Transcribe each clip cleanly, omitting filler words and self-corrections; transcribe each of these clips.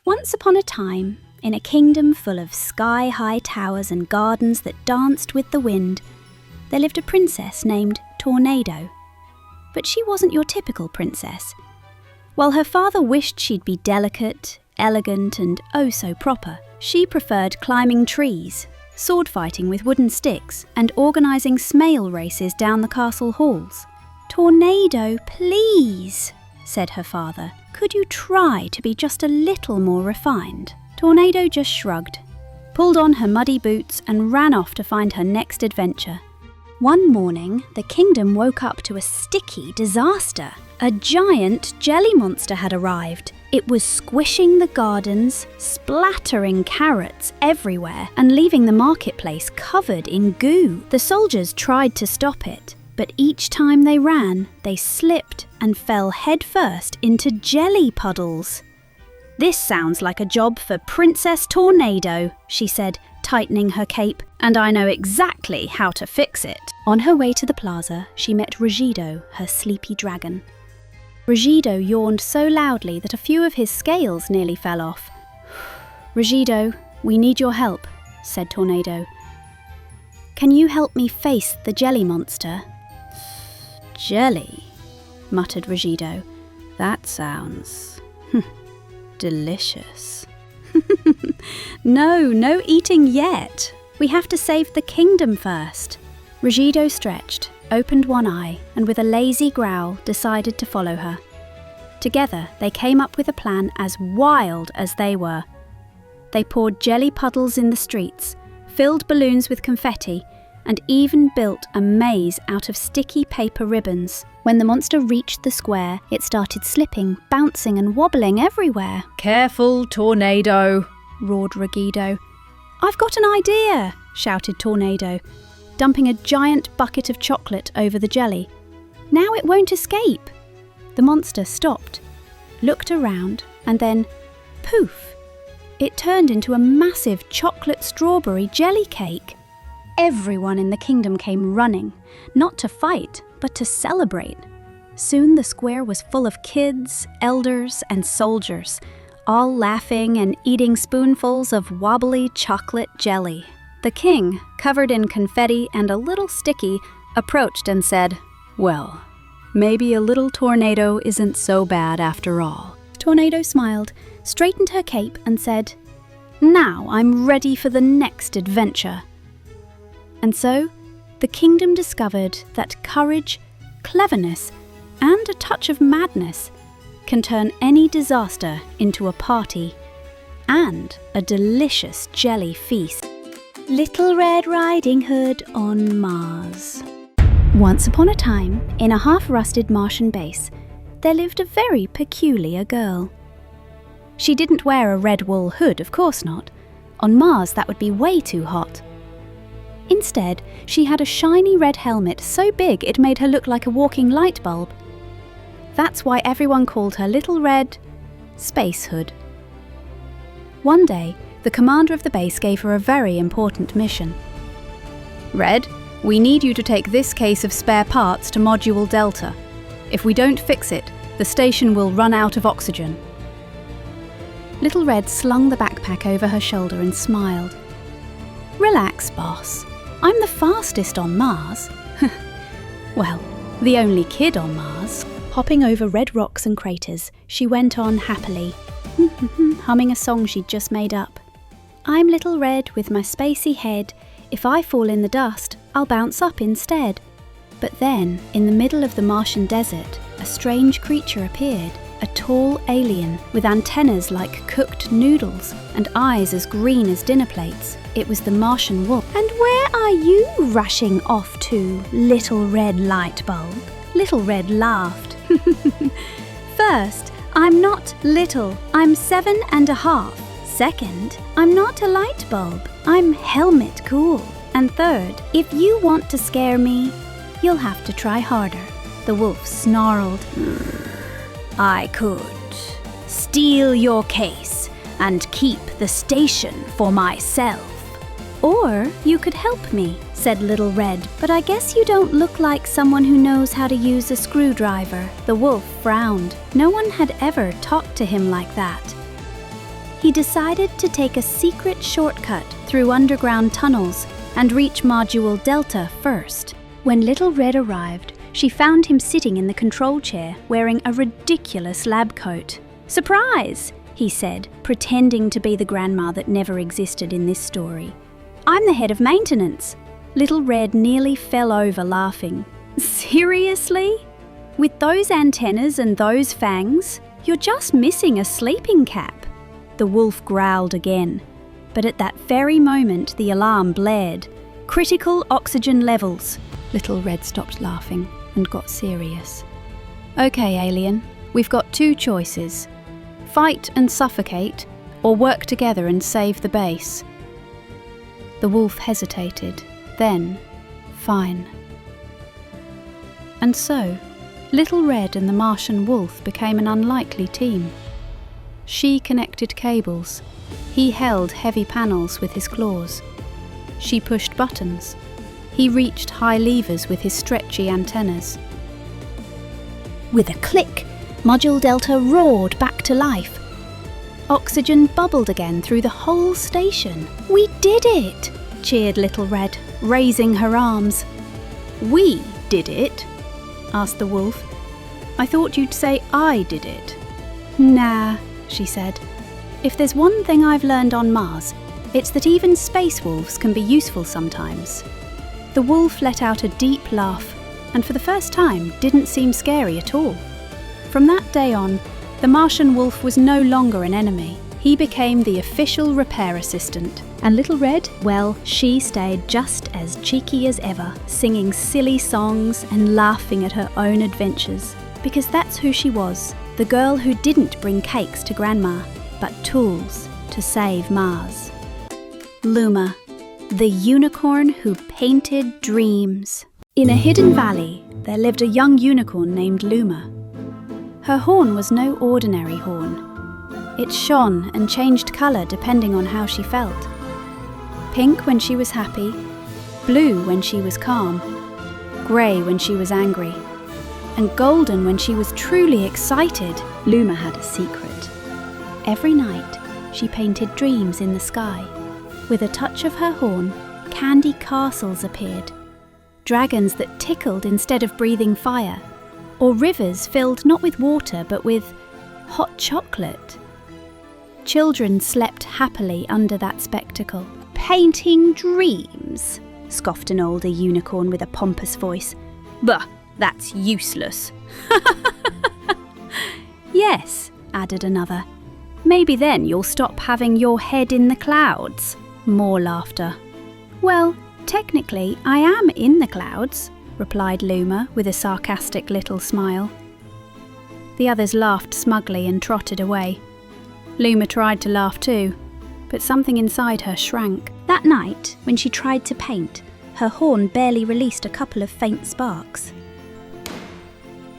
Once upon a time, in a kingdom full of sky-high towers and gardens that danced with the wind, there lived a princess named Tornado. But she wasn't your typical princess. While her father wished she'd be delicate, elegant, and oh so proper, she preferred climbing trees, sword fighting with wooden sticks, and organising smale races down the castle halls. "Tornado, please," said her father. "Could you try to be just a little more refined?" Tornado just shrugged, pulled on her muddy boots and ran off to find her next adventure. One morning, the kingdom woke up to a sticky disaster. A giant jelly monster had arrived. It was squishing the gardens, splattering carrots everywhere, and leaving the marketplace covered in goo. The soldiers tried to stop it, but each time they ran, they slipped and fell headfirst into jelly puddles. "This sounds like a job for Princess Tornado," she said, tightening her cape, "and I know exactly how to fix it." On her way to the plaza, she met Rigido, her sleepy dragon. Rigido yawned so loudly that a few of his scales nearly fell off. "Rigido, we need your help," said Tornado. "Can you help me face the jelly monster?" "Jelly," muttered Rigido. "That sounds delicious." No eating yet. We have to save the kingdom first." Rigido stretched, opened one eye, and with a lazy growl decided to follow her. Together, they came up with a plan as wild as they were. They poured jelly puddles in the streets, filled balloons with confetti, and even built a maze out of sticky paper ribbons. When the monster reached the square, it started slipping, bouncing and wobbling everywhere. "Careful, Tornado," roared Rigido. "I've got an idea," shouted Tornado, dumping a giant bucket of chocolate over the jelly. "Now it won't escape." The monster stopped, looked around, and then, poof, it turned into a massive chocolate strawberry jelly cake. Everyone in the kingdom came running, not to fight, but to celebrate. Soon the square was full of kids, elders, and soldiers, all laughing and eating spoonfuls of wobbly chocolate jelly. The king, covered in confetti and a little sticky, approached and said, "Well, maybe a little tornado isn't so bad after all." Tornado smiled, straightened her cape, and said, "Now I'm ready for the next adventure." And so, the kingdom discovered that courage, cleverness, and a touch of madness can turn any disaster into a party and a delicious jelly feast. Little Red Riding Hood on Mars. Once upon a time, in a half-rusted Martian base, there lived a very peculiar girl. She didn't wear a red wool hood, of course not. On Mars, that would be way too hot. Instead, she had a shiny red helmet so big it made her look like a walking light bulb. That's why everyone called her Little Red Space Hood. One day, the commander of the base gave her a very important mission. "Red, we need you to take this case of spare parts to Module Delta. If we don't fix it, the station will run out of oxygen." Little Red slung the backpack over her shoulder and smiled. "Relax, boss. I'm the fastest on Mars." Well, the only kid on Mars. Hopping over red rocks and craters, she went on happily, humming a song she'd just made up. "I'm Little Red with my spacey head. If I fall in the dust, I'll bounce up instead." But then, in the middle of the Martian desert, a strange creature appeared. A tall alien with antennas like cooked noodles and eyes as green as dinner plates. It was the Martian wolf. "And where are you rushing off to, Little Red Lightbulb?" Little Red laughed. "First, I'm not little. I'm 7.5. Second, I'm not a light bulb. I'm helmet cool. And third, if you want to scare me, you'll have to try harder." The wolf snarled. "I could steal your case and keep the station for myself. Or you could help me," said Little Red, "but I guess you don't look like someone who knows how to use a screwdriver." The wolf frowned. No one had ever talked to him like that. he decided to take a secret shortcut through underground tunnels and reach Module Delta first. When Little Red arrived, she found him sitting in the control chair wearing a ridiculous lab coat. "Surprise!" he said, pretending to be the grandma that never existed in this story. "I'm the head of maintenance." Little Red nearly fell over laughing. "Seriously? With those antennas and those fangs? You're just missing a sleeping cap." The wolf growled again, but at that very moment the alarm blared. "Critical oxygen levels." Little Red stopped laughing and got serious. "Okay, alien, we've got two choices. Fight and suffocate, or work together and save the base." The wolf hesitated, then, "Fine." And so, Little Red and the Martian wolf became an unlikely team. She connected cables. He held heavy panels with his claws. She pushed buttons. He reached high levers with his stretchy antennas. With a click, Module Delta roared back to life. Oxygen bubbled again through the whole station. "We did it!" cheered Little Red, raising her arms. "We did it?" asked the wolf. "I thought you'd say I did it." "Nah," she said. "If there's one thing I've learned on Mars, it's that even space wolves can be useful sometimes." The wolf let out a deep laugh, and for the first time didn't seem scary at all. From that day on, the Martian wolf was no longer an enemy. He became the official repair assistant. And Little Red, well, she stayed just as cheeky as ever, singing silly songs and laughing at her own adventures. Because that's who she was, the girl who didn't bring cakes to Grandma, but tools to save Mars. Luma, the unicorn who painted dreams. In a hidden valley, there lived a young unicorn named Luma. Her horn was no ordinary horn. It shone and changed colour depending on how she felt. Pink when she was happy, blue when she was calm, grey when she was angry, and golden when she was truly excited. Luma had a secret. Every night, she painted dreams in the sky. With a touch of her horn, candy castles appeared. Dragons that tickled instead of breathing fire, or rivers filled not with water but with hot chocolate. Children slept happily under that spectacle. "Painting dreams," scoffed an older unicorn with a pompous voice. "Bah, that's useless." "Yes," added another. "Maybe then you'll stop having your head in the clouds." More laughter. "Well, technically I am in the clouds," replied Luma with a sarcastic little smile. The others laughed smugly and trotted away. Luma tried to laugh too, but something inside her shrank. That night, when she tried to paint, her horn barely released a couple of faint sparks.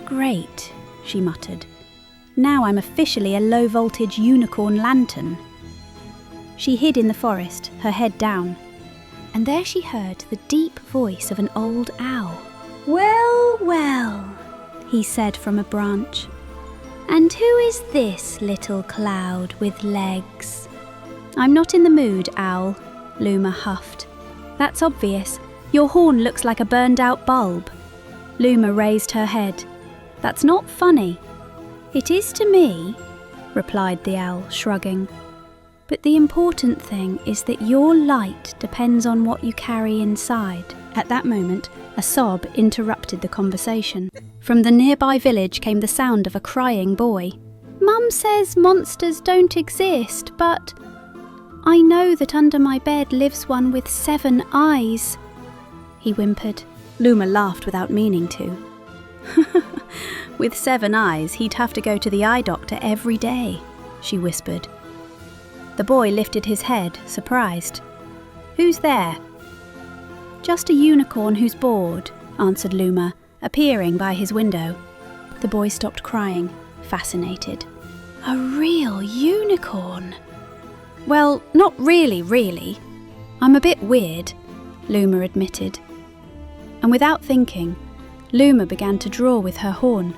"Great," she muttered. "Now I'm officially a low-voltage unicorn lantern." She hid in the forest, her head down, and there she heard the deep voice of an old owl. "Well, well," he said from a branch. "And who is this little cloud with legs?" "I'm not in the mood, owl," Luma huffed. "That's obvious. Your horn looks like a burned-out bulb." Luma raised her head. "That's not funny." "It is to me," replied the owl, shrugging. "But the important thing is that your light depends on what you carry inside." At that moment, a sob interrupted the conversation. From the nearby village came the sound of a crying boy. "Mum says monsters don't exist, but I know that under my bed lives one with 7 eyes," he whimpered. Luma laughed without meaning to. "With 7 eyes, he'd have to go to the eye doctor every day," she whispered. The boy lifted his head, surprised. "Who's there?" "Just a unicorn who's bored," answered Luma, appearing by his window. The boy stopped crying, fascinated. "A real unicorn?" "Well, not really. I'm a bit weird," Luma admitted. And without thinking, Luma began to draw with her horn.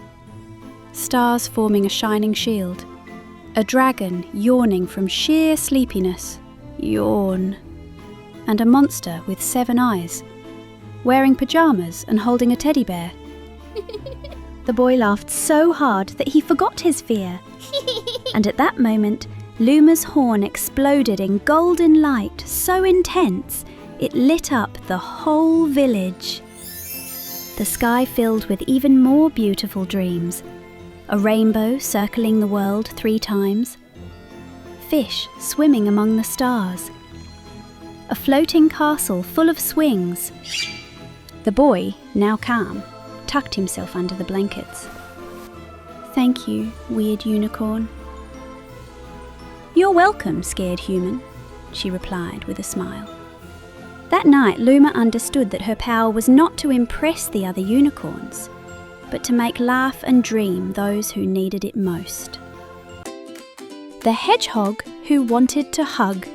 Stars forming a shining shield, A dragon yawning from sheer sleepiness. Yawn. And a monster with 7 eyes, wearing pyjamas and holding a teddy bear. The boy laughed so hard that he forgot his fear. And at that moment, Luma's horn exploded in golden light so intense it lit up the whole village. The sky filled with even more beautiful dreams. A rainbow circling the world 3 times. Fish swimming among the stars. A floating castle full of swings. The boy, now calm, tucked himself under the blankets. "Thank you, weird unicorn." "You're welcome, scared human," she replied with a smile. That night, Luma understood that her power was not to impress the other unicorns, but to make laugh and dream those who needed it most. The Hedgehog Who Wanted to Hug.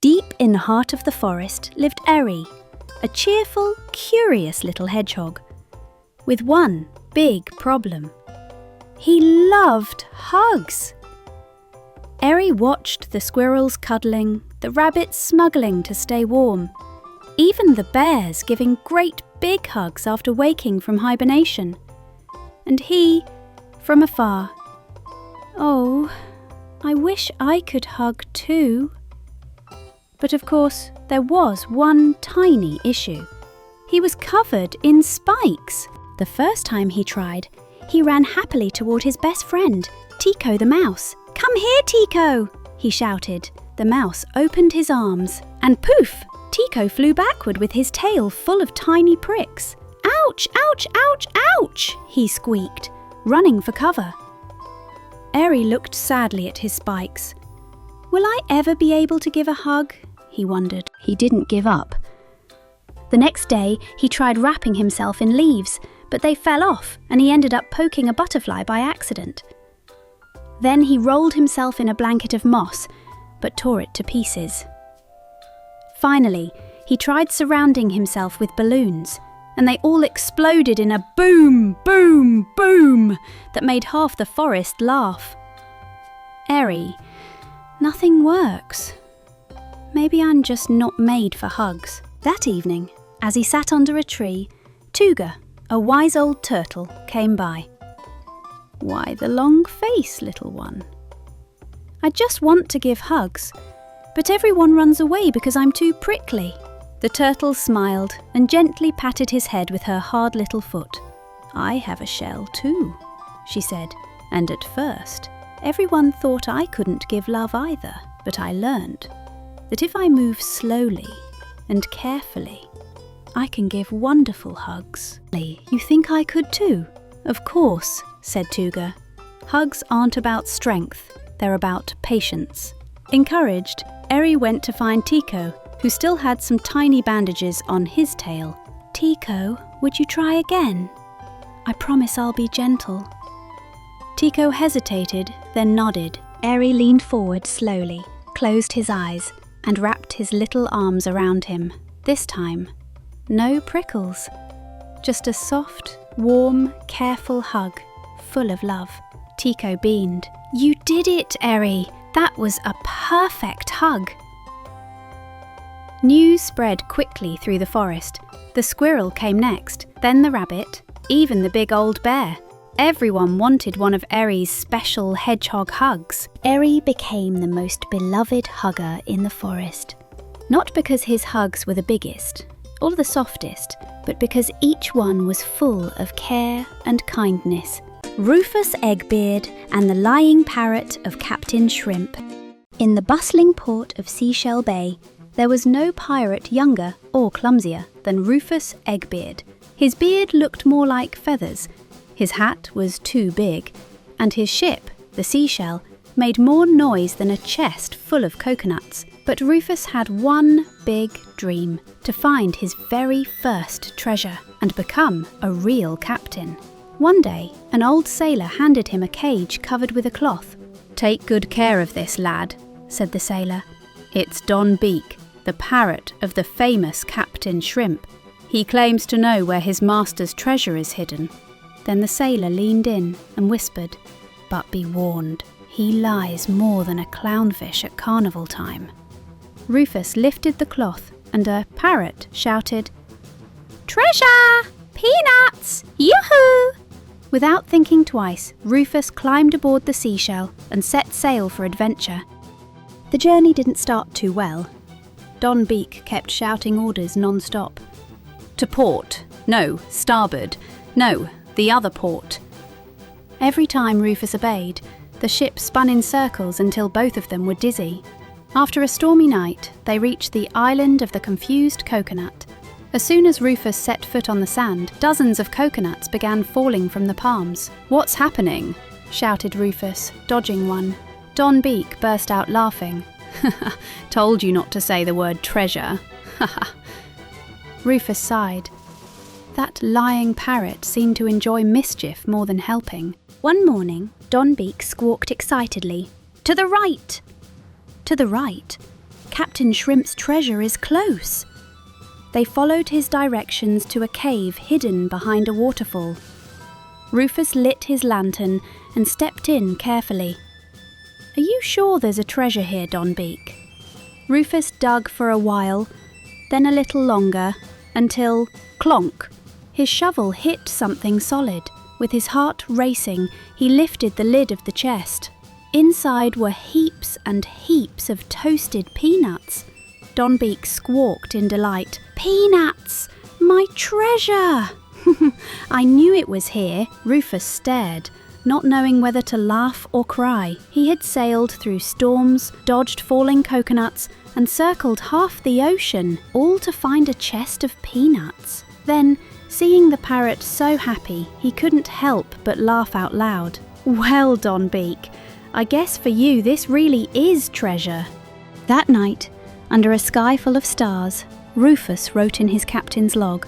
Deep in the heart of the forest lived Eri, a cheerful, curious little hedgehog, with one big problem. He loved hugs. Eri watched the squirrels cuddling, the rabbits smuggling to stay warm, even the bears giving great big hugs after waking from hibernation. And he, from afar, "Oh, I wish I could hug too." But of course, there was one tiny issue. He was covered in spikes. The first time he tried, he ran happily toward his best friend, Tico the mouse. "Come here, Tico!" he shouted. The mouse opened his arms, and poof! Tico flew backward with his tail full of tiny pricks. "Ouch, ouch, ouch, ouch!" he squeaked, running for cover. Eri looked sadly at his spikes. "Will I ever be able to give a hug?" he wondered. He didn't give up. The next day, he tried wrapping himself in leaves, but they fell off, and he ended up poking a butterfly by accident. Then he rolled himself in a blanket of moss, but tore it to pieces. Finally, he tried surrounding himself with balloons, and they all exploded in a boom, boom, boom that made half the forest laugh. "Eri, nothing works. Maybe I'm just not made for hugs." That evening, as he sat under a tree, Tuga, a wise old turtle, came by. "Why the long face, little one?" "I just want to give hugs, but everyone runs away because I'm too prickly." The turtle smiled and gently patted his head with her hard little foot. "I have a shell too," she said, "and at first, everyone thought I couldn't give love either, but I learned that if I move slowly and carefully, I can give wonderful hugs." "You think I could too?" "Of course," said Tuga. "Hugs aren't about strength, they're about patience." Encouraged, Eri went to find Tico, who still had some tiny bandages on his tail. "Tico, would you try again? I promise I'll be gentle." Tico hesitated, then nodded. Eri leaned forward slowly, closed his eyes, and wrapped his little arms around him. This time, no prickles. Just a soft, warm, careful hug, full of love. Tico beamed. "You did it, Eri! That was a perfect hug!" News spread quickly through the forest. The squirrel came next, then the rabbit, even the big old bear. Everyone wanted one of Eri's special hedgehog hugs. Eri became the most beloved hugger in the forest. Not because his hugs were the biggest, or the softest, but because each one was full of care and kindness. Rufus Eggbeard and the lying parrot of Captain Shrimp. In the bustling port of Seashell Bay, there was no pirate younger or clumsier than Rufus Eggbeard. His beard looked more like feathers, his hat was too big, and his ship, the Seashell, made more noise than a chest full of coconuts. But Rufus had one big dream, to find his very first treasure and become a real captain. One day, an old sailor handed him a cage covered with a cloth. "Take good care of this, lad," said the sailor. "It's Don Beak, the parrot of the famous Captain Shrimp. He claims to know where his master's treasure is hidden." Then the sailor leaned in and whispered, But be warned, he lies more than a clownfish at carnival time. Rufus lifted the cloth and a parrot shouted, "Treasure! Peanuts! Yoo-hoo!" Without thinking twice, Rufus climbed aboard the seashell and set sail for adventure. The journey didn't start too well. Don Beak kept shouting orders non-stop. "To port! No, starboard! No, the other port!" Every time Rufus obeyed, the ship spun in circles until both of them were dizzy. After a stormy night, they reached the island of the confused coconut. As soon as Rufus set foot on the sand, dozens of coconuts began falling from the palms. "What's happening?" shouted Rufus, dodging one. Don Beak burst out laughing. "Told you not to say the word treasure." Rufus sighed. That lying parrot seemed to enjoy mischief more than helping. One morning, Don Beak squawked excitedly, "To the right!" To the right? Captain Shrimp's treasure is close. They followed his directions to a cave hidden behind a waterfall. Rufus lit his lantern and stepped in carefully. "Are you sure there's a treasure here, Don Beak?" Rufus dug for a while, then a little longer, until, clonk, his shovel hit something solid. With his heart racing, he lifted the lid of the chest. Inside were heaps and heaps of toasted peanuts. Don Beak squawked in delight. "Peanuts! My treasure!" "I knew it was here." Rufus stared, not knowing whether to laugh or cry. He had sailed through storms, dodged falling coconuts, and circled half the ocean, all to find a chest of peanuts. Then, seeing the parrot so happy, he couldn't help but laugh out loud. "Well, Don Beak, I guess for you this really is treasure." That night, under a sky full of stars, Rufus wrote in his captain's log,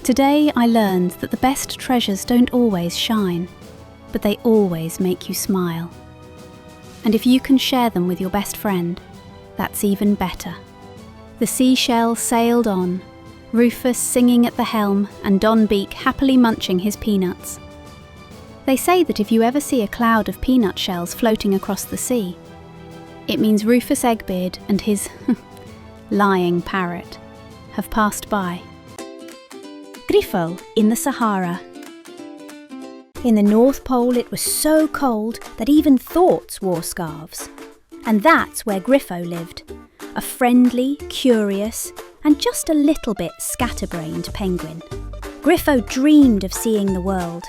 "Today I learned that the best treasures don't always shine, but they always make you smile. And if you can share them with your best friend, that's even better." The seashell sailed on, Rufus singing at the helm and Don Beak happily munching his peanuts. They say that if you ever see a cloud of peanut shells floating across the sea, it means Rufus Eggbeard and his lying parrot have passed by. Griffo in the Sahara. In the North Pole it was so cold that even thoughts wore scarves. And that's where Griffo lived, a friendly, curious, and just a little bit scatterbrained penguin. Griffo dreamed of seeing the world.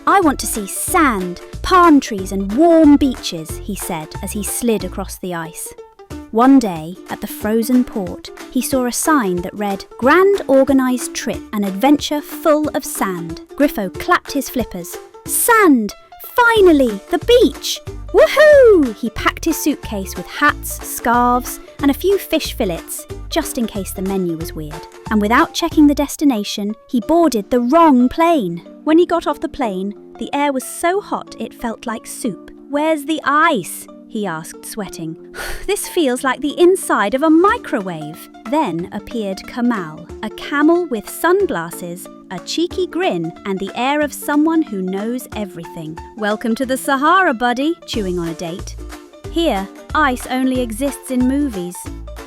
"I want to see sand, palm trees and warm beaches," he said as he slid across the ice. One day, at the frozen port, he saw a sign that read, "Grand organised trip, an adventure full of sand." Griffo clapped his flippers. "Sand! Finally! The beach! Woohoo!" He packed his suitcase with hats, scarves, and a few fish fillets, just in case the menu was weird. And without checking the destination, he boarded the wrong plane. When he got off the plane, the air was so hot it felt like soup. "Where's the ice?" he asked, sweating. "This feels like the inside of a microwave." Then appeared Kamal, a camel with sunglasses, a cheeky grin, and the air of someone who knows everything. "Welcome to the Sahara, buddy," chewing on a date. "Here, ice only exists in movies."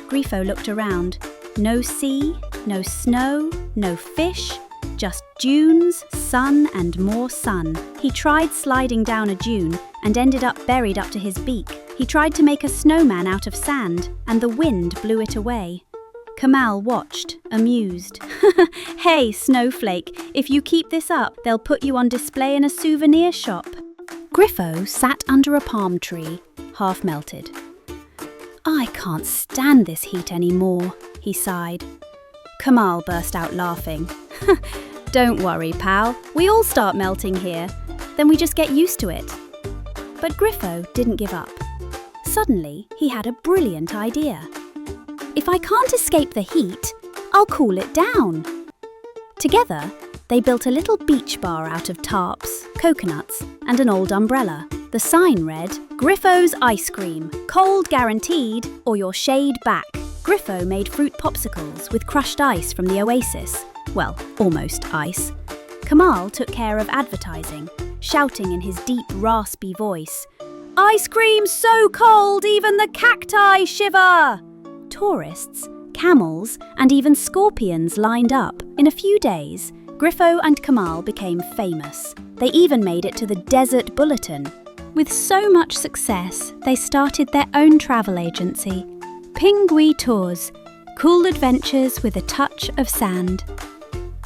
Griffo looked around. No sea, no snow, no fish, just dunes, sun and more sun. He tried sliding down a dune and ended up buried up to his beak. He tried to make a snowman out of sand, and the wind blew it away. Kamal watched, amused. "Hey, snowflake, if you keep this up, they'll put you on display in a souvenir shop." Griffo sat under a palm tree, half melted. "I can't stand this heat anymore," he sighed. Kamal burst out laughing. "Don't worry, pal, we all start melting here. Then we just get used to it." But Griffo didn't give up. Suddenly, he had a brilliant idea. "If I can't escape the heat, I'll cool it down." Together, they built a little beach bar out of tarps, coconuts, and an old umbrella. The sign read, "Griffo's Ice Cream, cold guaranteed or your shade back." Griffo made fruit popsicles with crushed ice from the oasis. Well, almost ice. Kamal took care of advertising. shouting in his deep, raspy voice, "Ice cream so cold even the cacti shiver!" Tourists, camels, and even scorpions lined up. In a few days, Griffo and Kamal became famous. They even made it to the Desert Bulletin. With so much success, they started their own travel agency, Pingui Tours, cool adventures with a touch of sand.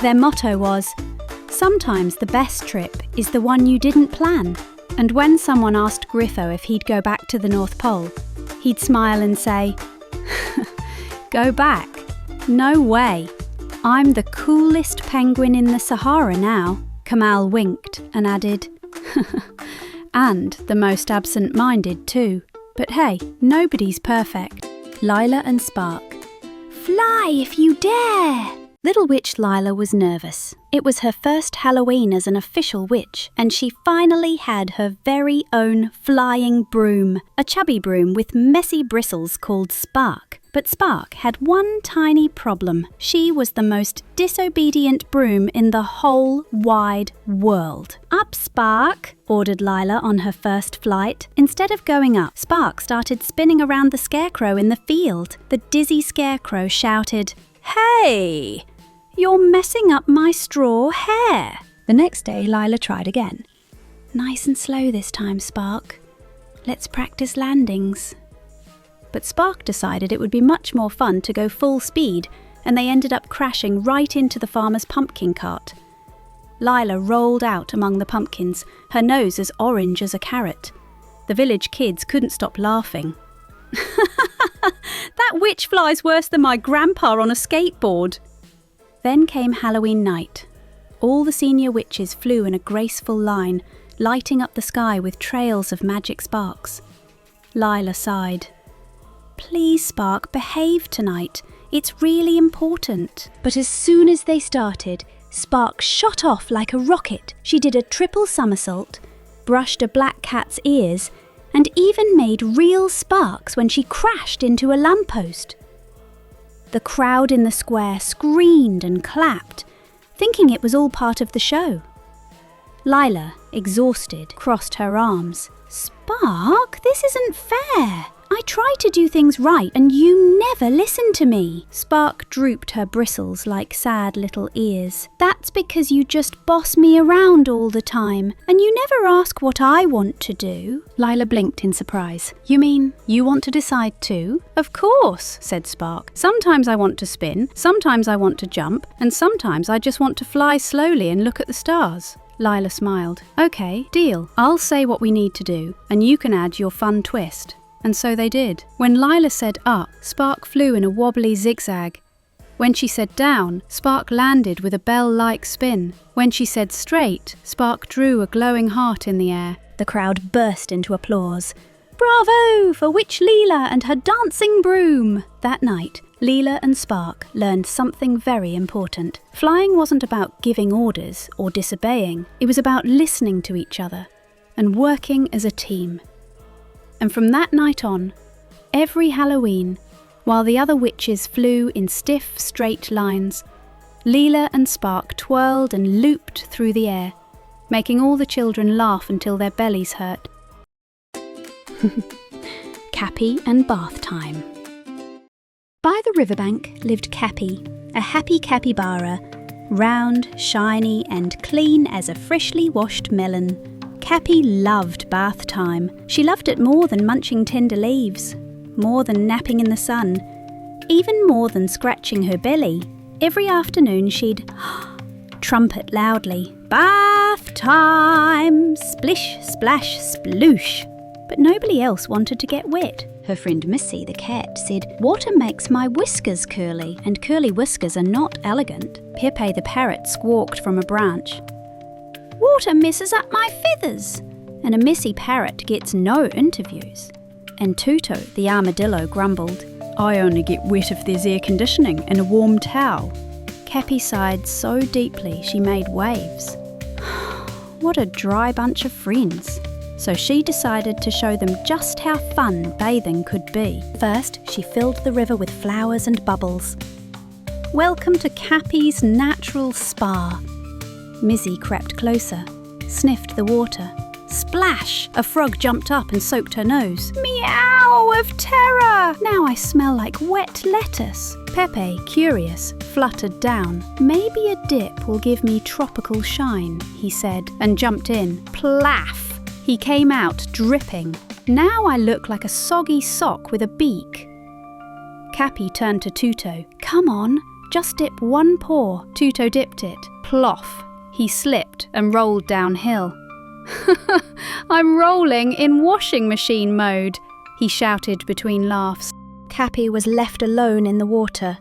Their motto was, "Sometimes the best trip is the one you didn't plan." And when someone asked Griffo if he'd go back to the North Pole, he'd smile and say, "Go back? No way. I'm the coolest penguin in the Sahara now." Kamal winked and added, "And the most absent-minded too. But hey, nobody's perfect." Lila and Spark. "Fly if you dare!" Little witch Lila was nervous. It was her first Halloween as an official witch, and she finally had her very own flying broom, a chubby broom with messy bristles called Spark. But Spark had one tiny problem. She was the most disobedient broom in the whole wide world. "Up, Spark," ordered Lila on her first flight. Instead of going up, Spark started spinning around the scarecrow in the field. The dizzy scarecrow shouted, "Hey! You're messing up my straw hair." The next day, Lila tried again. "Nice and slow this time, Spark. Let's practice landings." But Spark decided it would be much more fun to go full speed, and they ended up crashing right into the farmer's pumpkin cart. Lila rolled out among the pumpkins, her nose as orange as a carrot. The village kids couldn't stop laughing. "That witch flies worse than my grandpa on a skateboard." Then came Halloween night. All the senior witches flew in a graceful line, lighting up the sky with trails of magic sparks. Lila sighed. "Please, Spark, behave tonight. It's really important." But as soon as they started, Spark shot off like a rocket. She did a triple somersault, brushed a black cat's ears, and even made real sparks when she crashed into a lamppost. The crowd in the square screamed and clapped, thinking it was all part of the show. Lila, exhausted, crossed her arms. "Spark, this isn't fair. I try to do things right and you never listen to me." Spark drooped her bristles like sad little ears. "That's because you just boss me around all the time and you never ask what I want to do." Lila blinked in surprise. "You mean you want to decide too?" "Of course," said Spark. "Sometimes I want to spin, sometimes I want to jump, and sometimes I just want to fly slowly and look at the stars." Lila smiled. "Okay, deal. I'll say what we need to do and you can add your fun twist." And so they did. When Lila said up, Spark flew in a wobbly zigzag. When she said down, Spark landed with a bell-like spin. When she said straight, Spark drew a glowing heart in the air. The crowd burst into applause. "Bravo for Witch Leela and her dancing broom!" That night, Leela and Spark learned something very important. Flying wasn't about giving orders or disobeying. It was about listening to each other and working as a team. And from that night on, every Halloween, while the other witches flew in stiff, straight lines, Leela and Spark twirled and looped through the air, making all the children laugh until their bellies hurt. Cappy and bath time. By the riverbank lived Cappy, a happy capybara, round, shiny and clean as a freshly washed melon. Cappy loved bath time. She loved it more than munching tender leaves, more than napping in the sun, even more than scratching her belly. Every afternoon she'd trumpet loudly, "Bath time! Splish, splash, sploosh!" But nobody else wanted to get wet. Her friend Missy the cat said, "Water makes my whiskers curly, and curly whiskers are not elegant." Pepe the parrot squawked from a branch, "Water messes up my feathers," and a Missy parrot gets no interviews. And Tuto the armadillo grumbled, "I only get wet if there's air conditioning and a warm towel." Cappy sighed so deeply she made waves. What a dry bunch of friends. So she decided to show them just how fun bathing could be. First, she filled the river with flowers and bubbles. "Welcome to Cappy's natural spa." Mizzy crept closer. sniffed the water. Splash! A frog jumped up and soaked her nose. Meow of terror! Now I smell like wet lettuce. Pepe, curious, fluttered down. Maybe a dip will give me tropical shine, he said, and jumped in. Plaff! He came out dripping. Now I look like a soggy sock with a beak. Cappy turned to Tuto. Come on, just dip one paw. Tuto dipped it. Ploff! He slipped and rolled downhill. I'm rolling in washing machine mode, he shouted between laughs. Cappy was left alone in the water.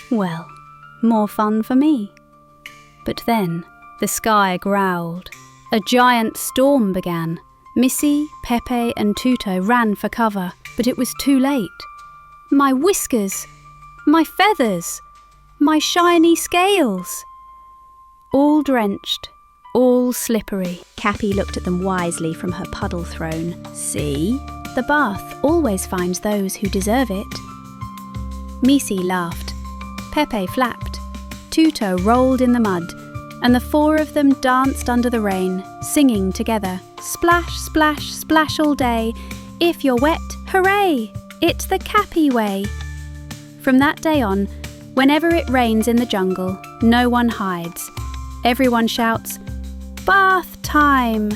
Well, more fun for me. But then the sky growled. A giant storm began. Missy, Pepe and Tuto ran for cover, but it was too late. My whiskers! My feathers! My shiny scales! All drenched, all slippery. Cappy looked at them wisely from her puddle throne. See? The bath always finds those who deserve it. Missy laughed. Pepe flapped. Tuto rolled in the mud, and the four of them danced under the rain, singing together. Splash, splash, splash all day. If you're wet, hooray! It's the Cappy way. From that day on, whenever it rains in the jungle, no one hides. Everyone shouts, bath time!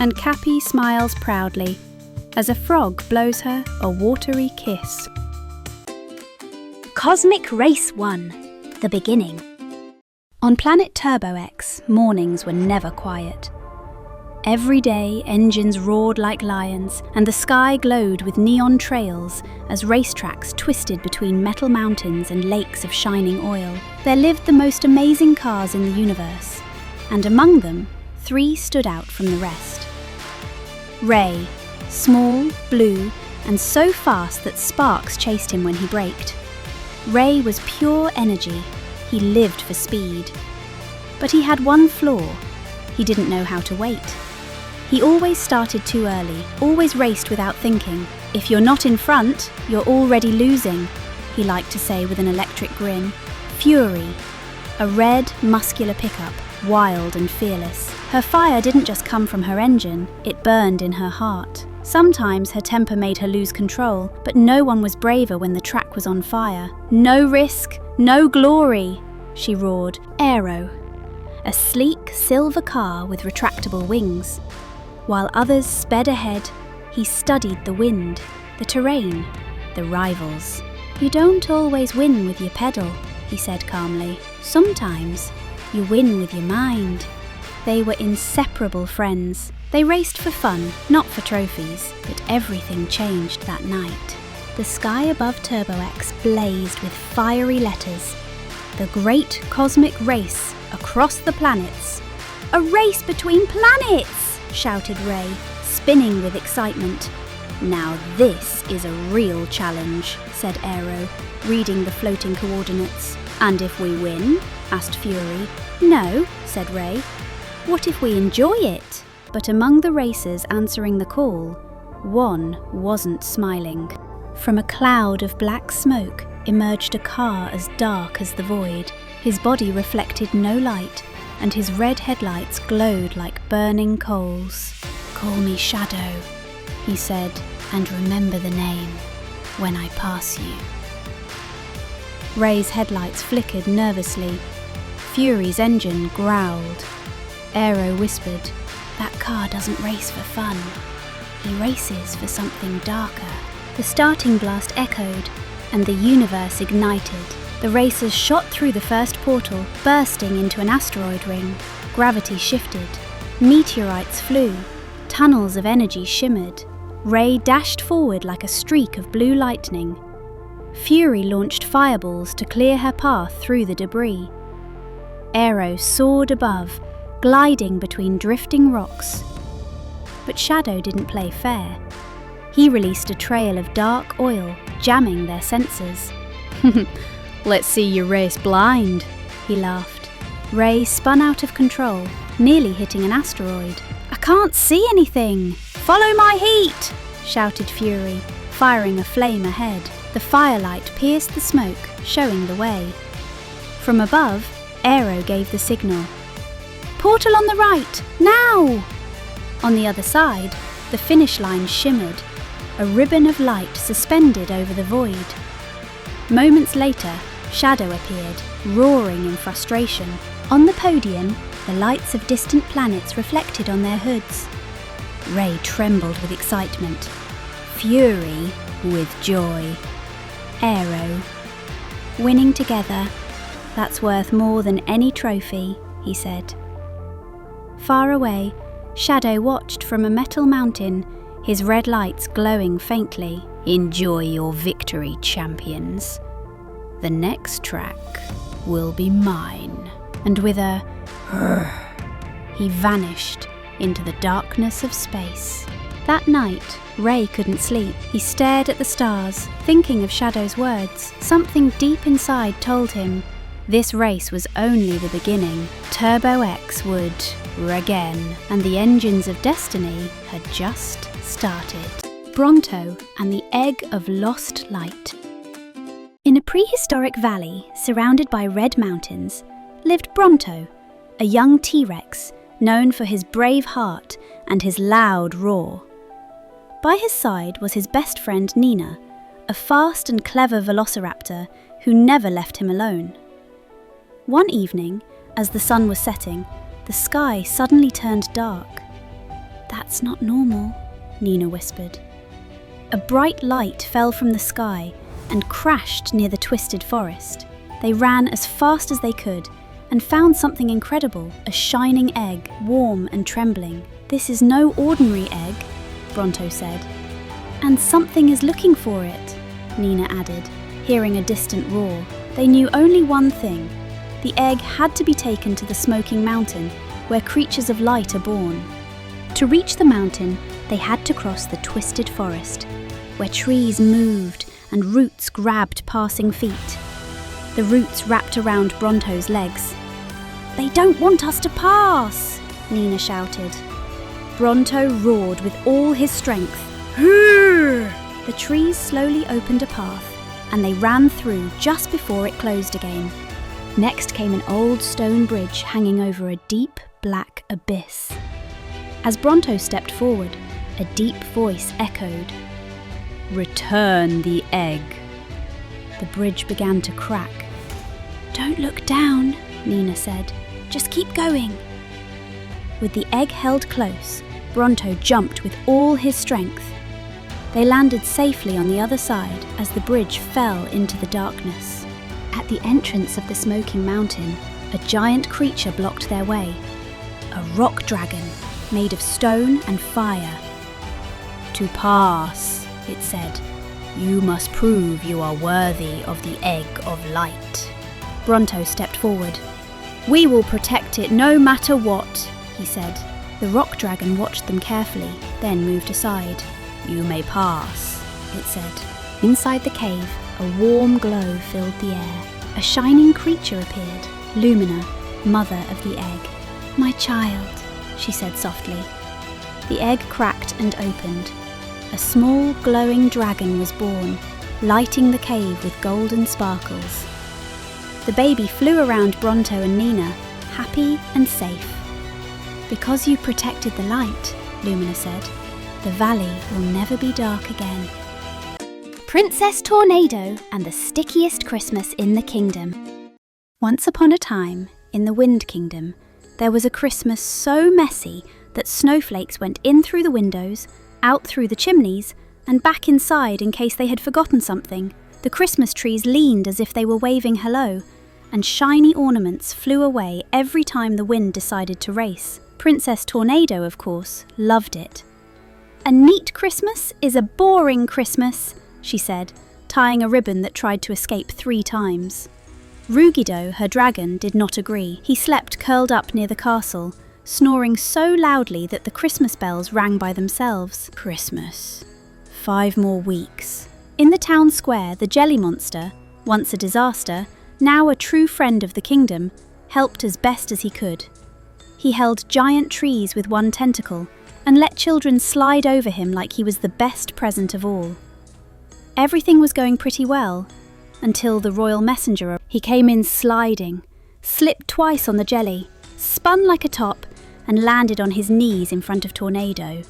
And Cappy smiles proudly as a frog blows her a watery kiss. Cosmic Race 1: The Beginning. On planet Turbo X, mornings were never quiet. Every day, engines roared like lions, and the sky glowed with neon trails as racetracks twisted between metal mountains and lakes of shining oil. There lived the most amazing cars in the universe, and among them, 3 stood out from the rest. Ray, small, blue, and so fast that sparks chased him when he braked. Ray was pure energy. He lived for speed. But he had one flaw. He didn't know how to wait. He always started too early, always raced without thinking. If you're not in front, you're already losing, he liked to say with an electric grin. Fury, a red, muscular pickup, wild and fearless. Her fire didn't just come from her engine, it burned in her heart. Sometimes her temper made her lose control, but no one was braver when the track was on fire. No risk, no glory, she roared. Aero, a sleek silver car with retractable wings. While others sped ahead, he studied the wind, the terrain, the rivals. You don't always win with your pedal, he said calmly. Sometimes you win with your mind. They were inseparable friends. They raced for fun, not for trophies, but everything changed that night. The sky above Turbo X blazed with fiery letters. The Great Cosmic Race across the planets. A race between planets! Shouted Ray, spinning with excitement. Now this is a real challenge, said Aero, reading the floating coordinates. And if we win? Asked Fury. No, said Ray. What if we enjoy it? But among the racers answering the call, one wasn't smiling. From a cloud of black smoke emerged a car as dark as the void. His body reflected no light, and his red headlights glowed like burning coals. Call me Shadow, he said, and remember the name when I pass you. Ray's headlights flickered nervously. Fury's engine growled. Aero whispered, that car doesn't race for fun. He races for something darker. The starting blast echoed, and the universe ignited. The racers shot through the first portal, bursting into an asteroid ring. Gravity shifted. Meteorites flew. Tunnels of energy shimmered. Ray dashed forward like a streak of blue lightning. Fury launched fireballs to clear her path through the debris. Aero soared above, gliding between drifting rocks. But Shadow didn't play fair. He released a trail of dark oil, jamming their sensors. Let's see you race blind, he laughed. Ray spun out of control, nearly hitting an asteroid. I can't see anything! Follow my heat! Shouted Fury, firing a flame ahead. The firelight pierced the smoke, showing the way. From above, Aero gave the signal. Portal on the right, now! On the other side, the finish line shimmered, a ribbon of light suspended over the void. Moments later, Shadow appeared, roaring in frustration. On the podium, the lights of distant planets reflected on their hoods. Ray trembled with excitement, Fury with joy. Aero. Winning together, that's worth more than any trophy, he said. Far away, Shadow watched from a metal mountain, his red lights glowing faintly. Enjoy your victory, champions. The next track will be mine. And with a he vanished into the darkness of space. That night, Ray couldn't sleep. He stared at the stars, thinking of Shadow's words. Something deep inside told him this race was only the beginning. Turbo X would again, and the engines of destiny had just started. Bronto and the Egg of Lost Light. In a prehistoric valley surrounded by red mountains lived Bronto, a young T-Rex known for his brave heart and his loud roar. By his side was his best friend Nina, a fast and clever velociraptor who never left him alone. One evening, as the sun was setting, the sky suddenly turned dark. "That's not normal," Nina whispered. A bright light fell from the sky and crashed near the twisted forest. They ran as fast as they could and found something incredible, a shining egg, warm and trembling. "This is no ordinary egg," Bronto said. "And something is looking for it," Nina added, hearing a distant roar. They knew only one thing. The egg had to be taken to the Smoking Mountain, where creatures of light are born. To reach the mountain, they had to cross the twisted forest, where trees moved and roots grabbed passing feet. The roots wrapped around Bronto's legs. "They don't want us to pass!" Nina shouted. Bronto roared with all his strength. The trees slowly opened a path, and they ran through just before it closed again. Next came an old stone bridge hanging over a deep, black abyss. As Bronto stepped forward, a deep voice echoed, "Return the egg." The bridge began to crack. "Don't look down," Nina said. "Just keep going." With the egg held close, Bronto jumped with all his strength. They landed safely on the other side as the bridge fell into the darkness. At the entrance of the Smoking Mountain, a giant creature blocked their way. A rock dragon made of stone and fire. "To pass," it said, "you must prove you are worthy of the Egg of Light." Bronto stepped forward. "We will protect it no matter what," he said. The rock dragon watched them carefully, then moved aside. "You may pass," it said. Inside the cave, a warm glow filled the air. A shining creature appeared, Luma, mother of the egg. "My child," she said softly. The egg cracked and opened. A small, glowing dragon was born, lighting the cave with golden sparkles. The baby flew around Bronto and Nina, happy and safe. "Because you protected the light," Luma said, "the valley will never be dark again." Princess Tornado and the Stickiest Christmas in the Kingdom. Once upon a time, in the Wind Kingdom, there was a Christmas so messy that snowflakes went in through the windows, out through the chimneys, and back inside in case they had forgotten something. The Christmas trees leaned as if they were waving hello, and shiny ornaments flew away every time the wind decided to race. Princess Tornado, of course, loved it. "A neat Christmas is a boring Christmas," she said, tying a ribbon that tried to escape 3 times. Rugido, her dragon, did not agree. He slept curled up near the castle, snoring so loudly that the Christmas bells rang by themselves. Christmas. 5 more weeks. In the town square, the jelly monster, once a disaster, now a true friend of the kingdom, helped as best as he could. He held giant trees with one tentacle and let children slide over him like he was the best present of all. Everything was going pretty well, until the royal messenger. He came in sliding, slipped twice on the jelly, spun like a top, and landed on his knees in front of Tornado.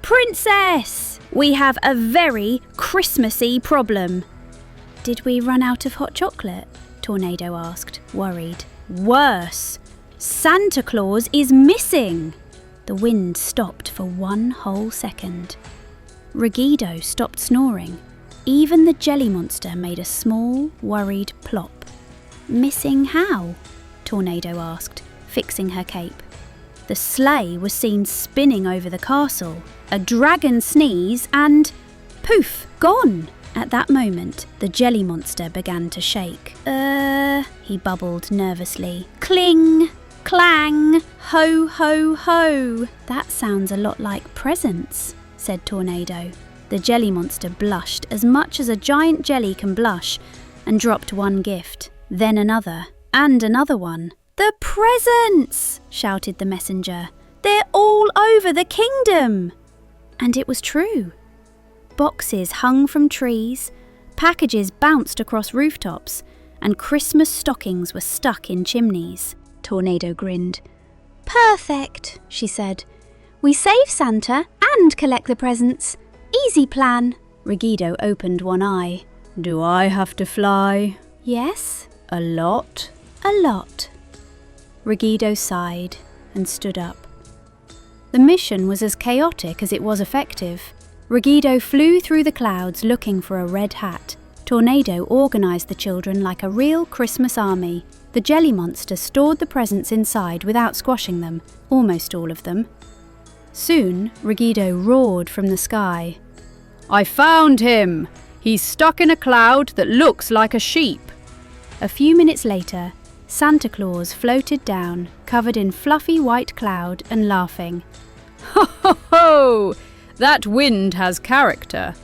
"Princess! We have a very Christmassy problem." "Did we run out of hot chocolate?" Tornado asked, worried. "Worse! Santa Claus is missing!" The wind stopped for one whole second. Rigido stopped snoring. Even the jelly monster made a small, worried plop. "Missing how?" Tornado asked, fixing her cape. The sleigh was seen spinning over the castle, a dragon sneeze, and poof, gone! At that moment, the jelly monster began to shake. He bubbled nervously. "Cling! Clang! Ho, ho, ho!" "That sounds a lot like presents," said Tornado. The jelly monster blushed as much as a giant jelly can blush and dropped one gift, then another, and another one. "The presents!" shouted the messenger. "They're all over the kingdom!" And it was true. Boxes hung from trees, packages bounced across rooftops, and Christmas stockings were stuck in chimneys. Tornado grinned. "Perfect," she said. "We save Santa and collect the presents. Easy plan." Rigido opened one eye. "Do I have to fly?" "Yes." "A lot?" "A lot." Rigido sighed and stood up. The mission was as chaotic as it was effective. Rigido flew through the clouds looking for a red hat. Tornado organised the children like a real Christmas army. The jelly monster stored the presents inside without squashing them, almost all of them. Soon, Rigido roared from the sky. "I found him! He's stuck in a cloud that looks like a sheep." A few minutes later, Santa Claus floated down, covered in fluffy white cloud and laughing. "Ho ho ho! That wind has character."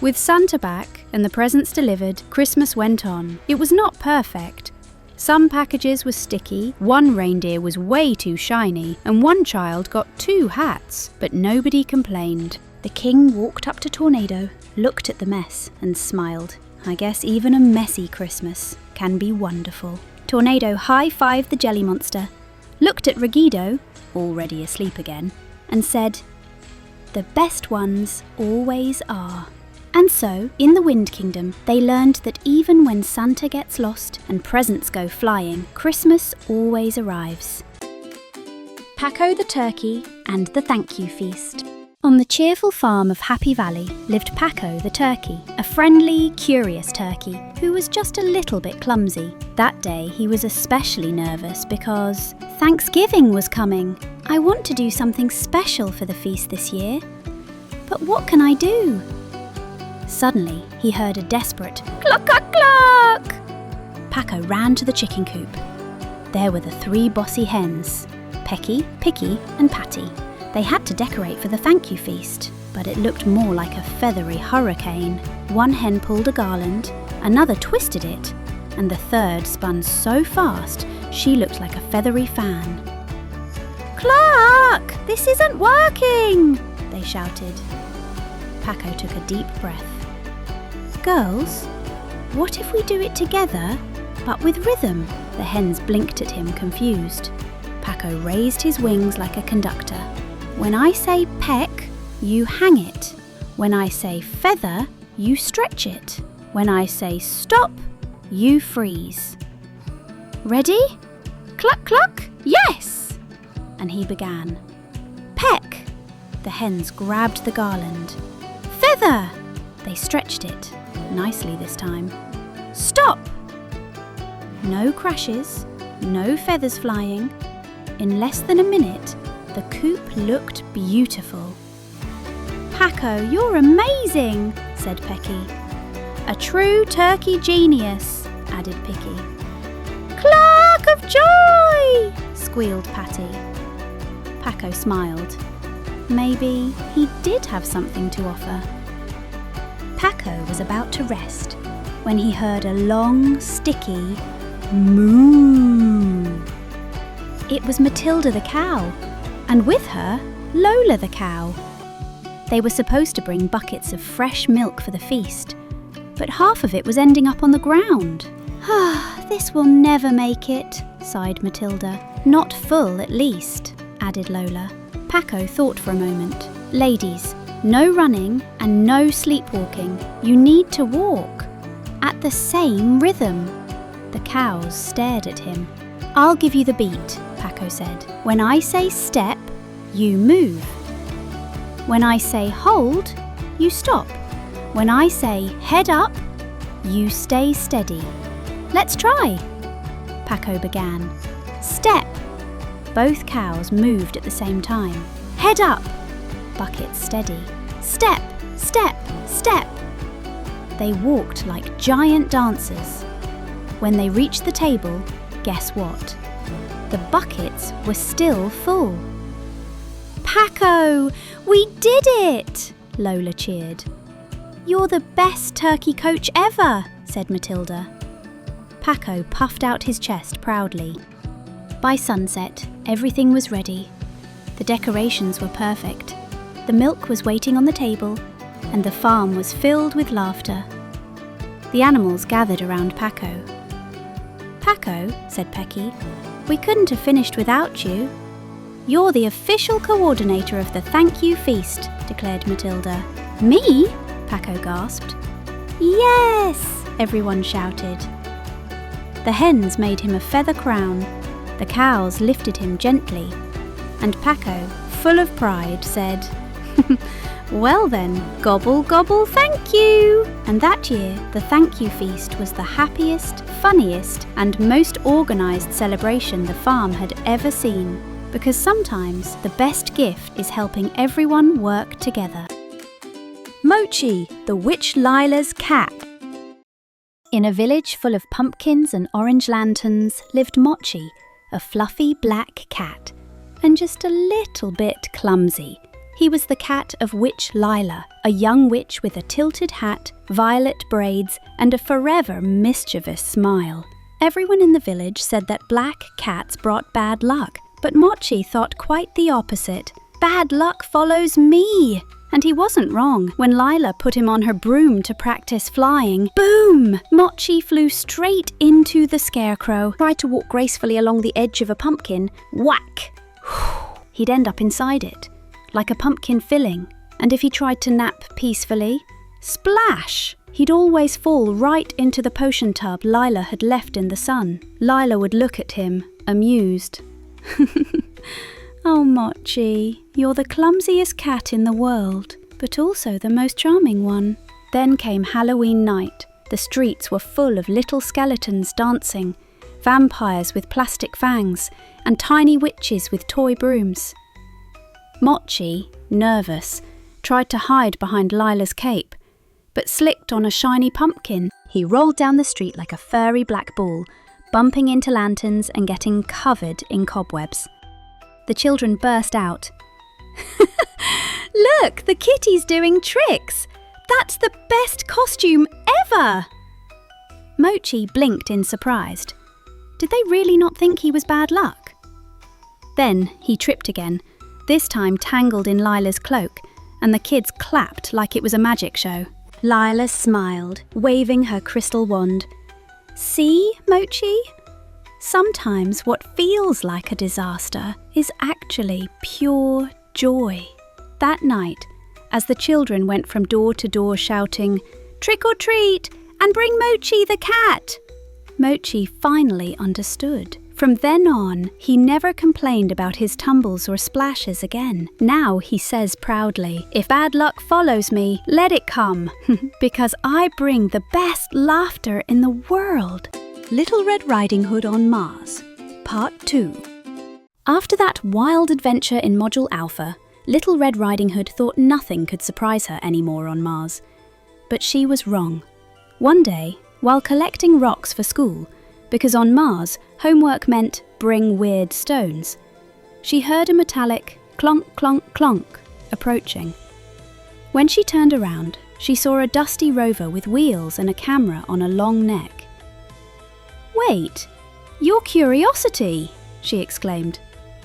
With Santa back and the presents delivered, Christmas went on. It was not perfect. Some packages were sticky, one reindeer was way too shiny, and one child got 2 hats, but nobody complained. The king walked up to Tornado, looked at the mess, and smiled. I guess even a messy Christmas can be wonderful. Tornado high-fived the jelly monster, looked at Rigido, already asleep again, and said, "The best ones always are." And so, in the Wind Kingdom, they learned that even when Santa gets lost and presents go flying, Christmas always arrives. Paco the Turkey and the Thank You Feast. On the cheerful farm of Happy Valley lived Paco the Turkey, a friendly, curious turkey who was just a little bit clumsy. That day he was especially nervous because Thanksgiving was coming. "I want to do something special for the feast this year, but what can I do?" Suddenly, he heard a desperate cluck, cluck, cluck. Paco ran to the chicken coop. There were the 3 bossy hens, Pecky, Picky, and Patty. They had to decorate for the thank you feast, but it looked more like a feathery hurricane. One hen pulled a garland, another twisted it, and the third spun so fast she looked like a feathery fan. "Cluck! This isn't working!" they shouted. Paco took a deep breath. "Girls, what if we do it together, but with rhythm?" The hens blinked at him, confused. Paco raised his wings like a conductor. "When I say peck, you hang it. When I say feather, you stretch it. When I say stop, you freeze. Ready? Cluck, cluck, yes!" And he began. Peck! The hens grabbed the garland. Feather! They stretched it, nicely this time. Stop! No crashes, no feathers flying. In less than a minute, the coop looked beautiful. "Paco, you're amazing," said Pecky. "A true turkey genius," added Picky. "Cluck of joy!" squealed Patty. Paco smiled. Maybe he did have something to offer. Paco was about to rest when he heard a long, sticky moo. It was Matilda the cow, and with her, Lola the cow. They were supposed to bring buckets of fresh milk for the feast, but half of it was ending up on the ground. "Ah, this will never make it," sighed Matilda. Not full, at least, added Lola. Paco thought for a moment. Ladies, no running and no sleepwalking. You need to walk. At the same rhythm. The cows stared at him. I'll give you the beat, Paco said. When I say step, you move. When I say hold, you stop. When I say head up, you stay steady. Let's try. Paco began. Step. Both cows moved at the same time. Head up. Bucket steady. Step, step, step. They walked like giant dancers. When they reached the table, guess what? The buckets were still full. Paco, we did it! Lola cheered. You're the best turkey coach ever, said Matilda. Paco puffed out his chest proudly. By sunset, everything was ready. The decorations were perfect. The milk was waiting on the table, and the farm was filled with laughter. The animals gathered around Paco. Paco, said Pecky, we couldn't have finished without you. You're the official coordinator of the thank you feast, declared Matilda. Me? Paco gasped. Yes, everyone shouted. The hens made him a feather crown. The cows lifted him gently. And Paco, full of pride, said, Well then, gobble gobble thank you! And that year, the thank you feast was the happiest, funniest, and most organised celebration the farm had ever seen. Because sometimes the best gift is helping everyone work together. Mochi, the witch Lila's cat. In a village full of pumpkins and orange lanterns lived Mochi, a fluffy black cat, and just a little bit clumsy. He was the cat of Witch Lila, a young witch with a tilted hat, violet braids, and a forever mischievous smile. Everyone in the village said that black cats brought bad luck, but Mochi thought quite the opposite. Bad luck follows me! And he wasn't wrong. When Lila put him on her broom to practice flying, boom! Mochi flew straight into the scarecrow. Tried to walk gracefully along the edge of a pumpkin. Whack! He'd end up inside it, like a pumpkin filling. And if he tried to nap peacefully, splash! He'd always fall right into the potion tub Lila had left in the sun. Lila would look at him, amused. Oh, Mochi, you're the clumsiest cat in the world, but also the most charming one. Then came Halloween night. The streets were full of little skeletons dancing, vampires with plastic fangs, and tiny witches with toy brooms. Mochi, nervous, tried to hide behind Lila's cape, but slicked on a shiny pumpkin. He rolled down the street like a furry black ball, bumping into lanterns and getting covered in cobwebs. The children burst out. Look, the kitty's doing tricks! That's the best costume ever! Mochi blinked in surprise. Did they really not think he was bad luck? Then he tripped again, this time tangled in Lila's cloak, and the kids clapped like it was a magic show. Lila smiled, waving her crystal wand. See, Mochi? Sometimes what feels like a disaster is actually pure joy. That night, as the children went from door to door shouting, "Trick or treat, and bring Mochi the cat!" Mochi finally understood. From then on, he never complained about his tumbles or splashes again. Now he says proudly, "If bad luck follows me, let it come, because I bring the best laughter in the world." Little Red Riding Hood on Mars, Part 2. After that wild adventure in Module Alpha, Little Red Riding Hood thought nothing could surprise her anymore on Mars. But she was wrong. One day, while collecting rocks for school, because on Mars, homework meant bring weird stones, she heard a metallic clonk, clonk, clonk approaching. When she turned around, she saw a dusty rover with wheels and a camera on a long neck. "Wait, you're Curiosity!" she exclaimed.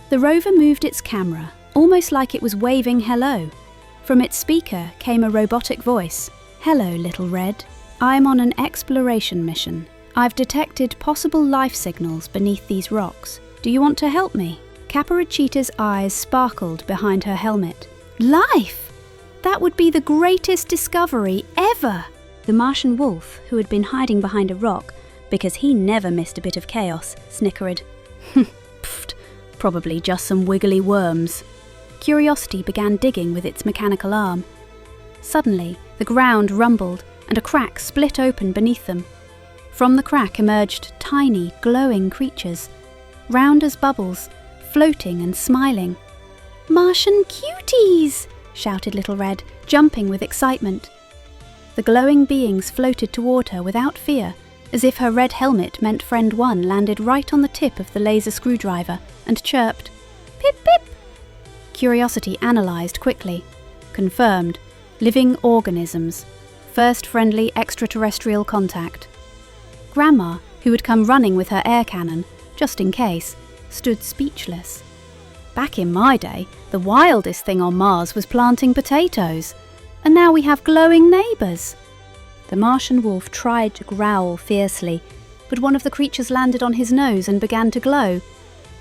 The rover moved its camera, almost like it was waving hello. From its speaker came a robotic voice. "Hello, Little Red. I'm on an exploration mission. I've detected possible life signals beneath these rocks. Do you want to help me?" Caporachita's eyes sparkled behind her helmet. "Life! That would be the greatest discovery ever!" The Martian wolf, who had been hiding behind a rock, because he never missed a bit of chaos, snickered. Pfft, probably just some wiggly worms. Curiosity began digging with its mechanical arm. Suddenly, the ground rumbled and a crack split open beneath them. From the crack emerged tiny, glowing creatures, round as bubbles, floating and smiling. "Martian cuties!" shouted Little Red, jumping with excitement. The glowing beings floated toward her without fear, as if her red helmet meant Friend One landed right on the tip of the laser screwdriver, and chirped, "Pip pip!" Curiosity analysed quickly. Confirmed. Living organisms. First friendly extraterrestrial contact. Grandma, who had come running with her air cannon, just in case, stood speechless. Back in my day, the wildest thing on Mars was planting potatoes, and now we have glowing neighbours. The Martian wolf tried to growl fiercely, but one of the creatures landed on his nose and began to glow.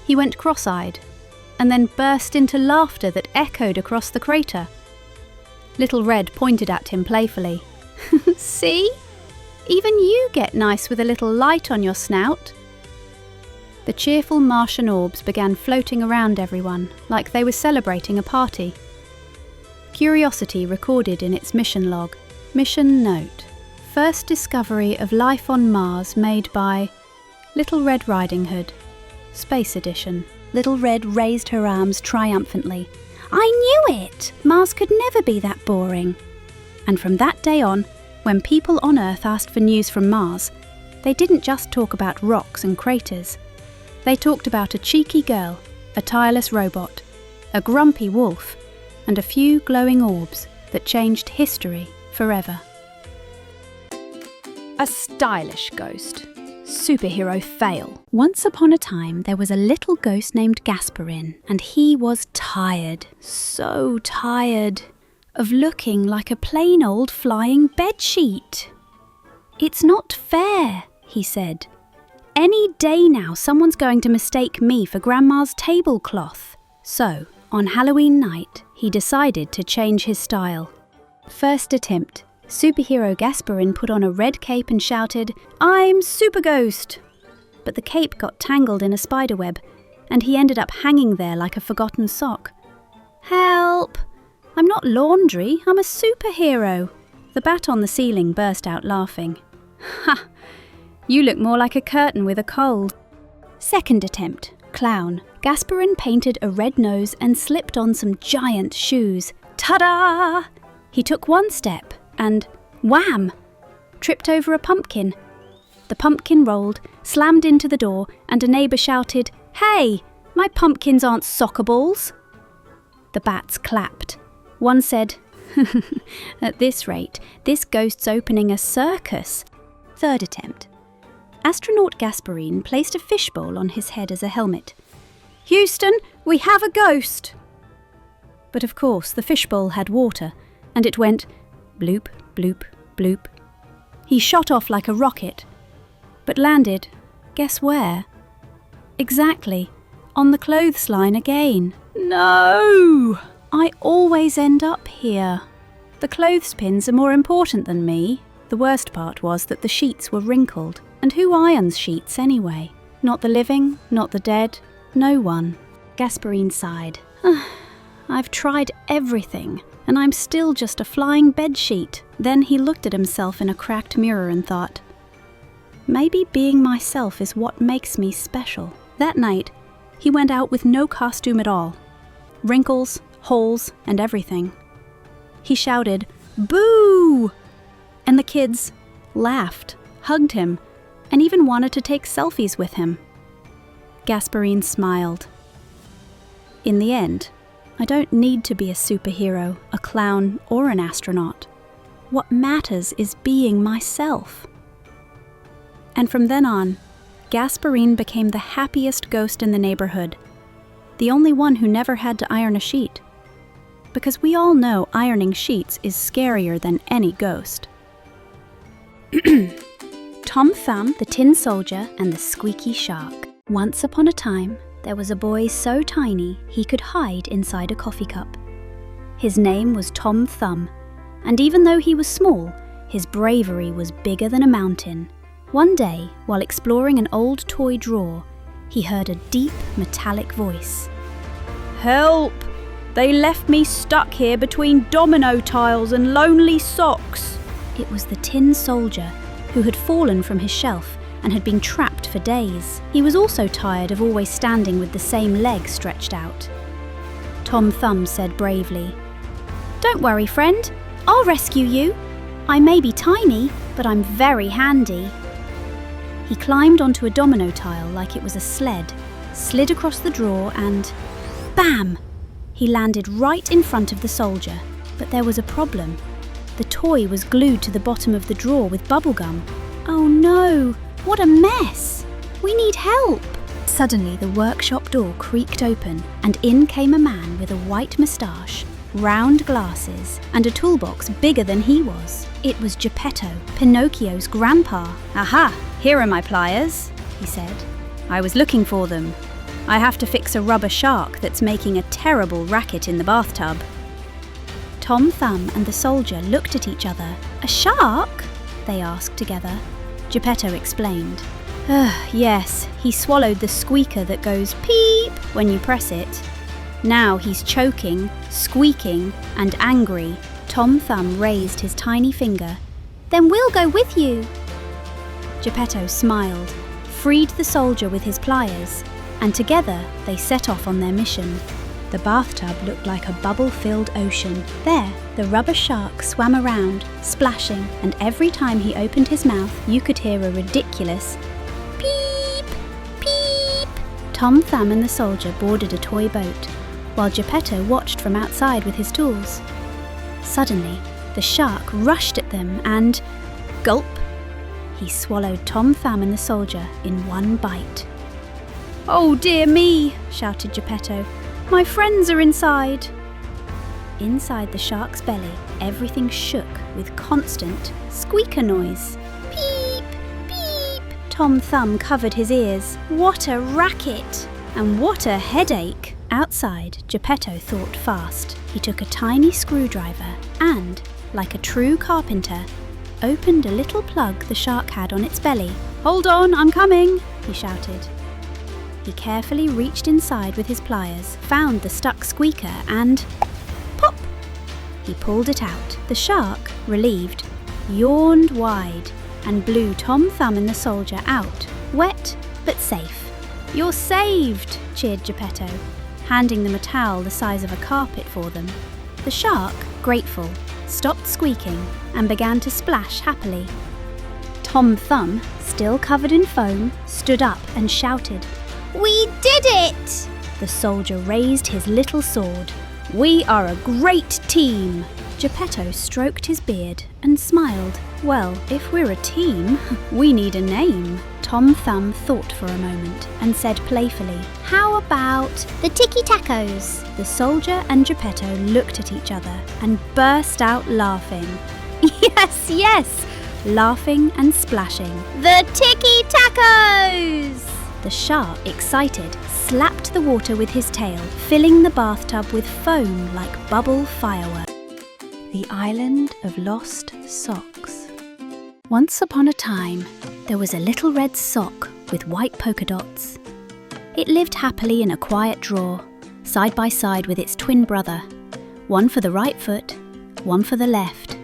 He went cross-eyed, and then burst into laughter that echoed across the crater. Little Red pointed at him playfully. "See? Even you get nice with a little light on your snout." The cheerful Martian orbs began floating around everyone, like they were celebrating a party. Curiosity recorded in its mission log. Mission note. First discovery of life on Mars made by Little Red Riding Hood. Space Edition. Little Red raised her arms triumphantly. "I knew it! Mars could never be that boring." And from that day on, when people on Earth asked for news from Mars, they didn't just talk about rocks and craters. They talked about a cheeky girl, a tireless robot, a grumpy wolf, and a few glowing orbs that changed history forever. A stylish ghost. Superhero fail. Once upon a time, there was a little ghost named Gasparin, and he was tired, so tired, of looking like a plain old flying bedsheet. "It's not fair," he said. "Any day now, someone's going to mistake me for Grandma's tablecloth." So, on Halloween night, he decided to change his style. First attempt. Superhero Gasparin put on a red cape and shouted, "I'm Super Ghost!" But the cape got tangled in a spiderweb, and he ended up hanging there like a forgotten sock. "Help! I'm not laundry, I'm a superhero!" The bat on the ceiling burst out laughing. "Ha! You look more like a curtain with a cold." Second attempt. Clown. Gasparin painted a red nose and slipped on some giant shoes. Ta-da! He took one step and, wham! Tripped over a pumpkin. The pumpkin rolled, slammed into the door, and a neighbour shouted, "Hey, my pumpkins aren't soccer balls." The bats clapped. One said, "At this rate, this ghost's opening a circus." Third attempt. Astronaut Gasparin placed a fishbowl on his head as a helmet. "Houston, we have a ghost!" But of course the fishbowl had water, and it went bloop, bloop, bloop. He shot off like a rocket, but landed, guess where? Exactly, on the clothesline again. No! I always end up here. The clothespins are more important than me. The worst part was that the sheets were wrinkled. And who irons sheets anyway? Not the living, not the dead, no one. Gasparin sighed. "I've tried everything, and I'm still just a flying bedsheet." Then he looked at himself in a cracked mirror and thought, maybe being myself is what makes me special. That night, he went out with no costume at all. Wrinkles, holes, and everything. He shouted, "Boo!" And the kids laughed, hugged him, and even wanted to take selfies with him. Gasparin smiled. In the end, I don't need to be a superhero, a clown, or an astronaut. What matters is being myself. And from then on, Gasparin became the happiest ghost in the neighborhood, the only one who never had to iron a sheet. Because we all know ironing sheets is scarier than any ghost. Tom Thumb, the Tin Soldier, and the Squeaky Shark. Once upon a time, there was a boy so tiny he could hide inside a coffee cup. His name was Tom Thumb, and even though he was small, his bravery was bigger than a mountain. One day, while exploring an old toy drawer, he heard a deep, metallic voice. "Help! They left me stuck here between domino tiles and lonely socks." It was the tin soldier, who had fallen from his shelf and had been trapped for days. He was also tired of always standing with the same leg stretched out. Tom Thumb said bravely, "Don't worry, friend. I'll rescue you. I may be tiny, but I'm very handy." He climbed onto a domino tile like it was a sled, slid across the drawer and... bam! He landed right in front of the soldier. But there was a problem. The toy was glued to the bottom of the drawer with bubblegum. Oh no! What a mess! We need help! Suddenly the workshop door creaked open and in came a man with a white moustache, round glasses and a toolbox bigger than he was. It was Geppetto, Pinocchio's grandpa. "Aha! Here are my pliers," he said. "I was looking for them. I have to fix a rubber shark that's making a terrible racket in the bathtub." Tom Thumb and the soldier looked at each other. "A shark?" they asked together. Geppetto explained. Yes, he swallowed the squeaker that goes peep when you press it. Now he's choking, squeaking and angry. Tom Thumb raised his tiny finger. "Then we'll go with you." Geppetto smiled, freed the soldier with his pliers, and together they set off on their mission. The bathtub looked like a bubble-filled ocean. There, the rubber shark swam around, splashing, and every time he opened his mouth, you could hear a ridiculous peep, peep. Tom Thumb and the soldier boarded a toy boat, while Geppetto watched from outside with his tools. Suddenly, the shark rushed at them and... gulp! He swallowed Tom Thumb and the soldier in one bite. "Oh dear me!" shouted Geppetto. "My friends are inside!" Inside the shark's belly, everything shook with constant squeaker noise. Peep! Peep! Tom Thumb covered his ears. What a racket! And what a headache! Outside, Geppetto thought fast. He took a tiny screwdriver and, like a true carpenter, opened a little plug the shark had on its belly. "Hold on, I'm coming!" he shouted. He carefully reached inside with his pliers, found the stuck squeaker and... pop! He pulled it out. The shark, relieved, yawned wide and blew Tom Thumb and the soldier out, wet but safe. "You're saved!" cheered Geppetto, handing them a towel the size of a carpet for them. The shark, grateful, stopped squeaking and began to splash happily. Tom Thumb, still covered in foam, stood up and shouted, "We did it!" The soldier raised his little sword. "We are a great team!" Geppetto stroked his beard and smiled. "Well, if we're a team, we need a name." Tom Thumb thought for a moment and said playfully, "How about the Tiki-Tacos?" The soldier and Geppetto looked at each other and burst out laughing. Yes, yes! Laughing and splashing. "The Tiki-Tacos!" The shark, excited, slapped the water with his tail, filling the bathtub with foam like bubble fireworks. The Island of Lost Socks. Once upon a time, there was a little red sock with white polka dots. It lived happily in a quiet drawer, side by side with its twin brother, one for the right foot, one for the left.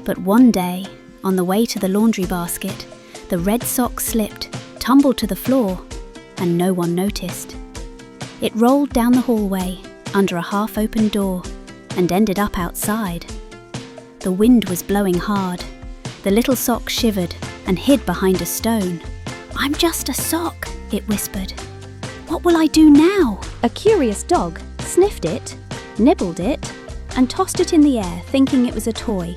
But one day, on the way to the laundry basket, the red sock slipped, tumbled to the floor, and no one noticed. It rolled down the hallway, under a half-open door, and ended up outside. The wind was blowing hard. The little sock shivered and hid behind a stone. "I'm just a sock," it whispered. "What will I do now?" A curious dog sniffed it, nibbled it, and tossed it in the air, thinking it was a toy.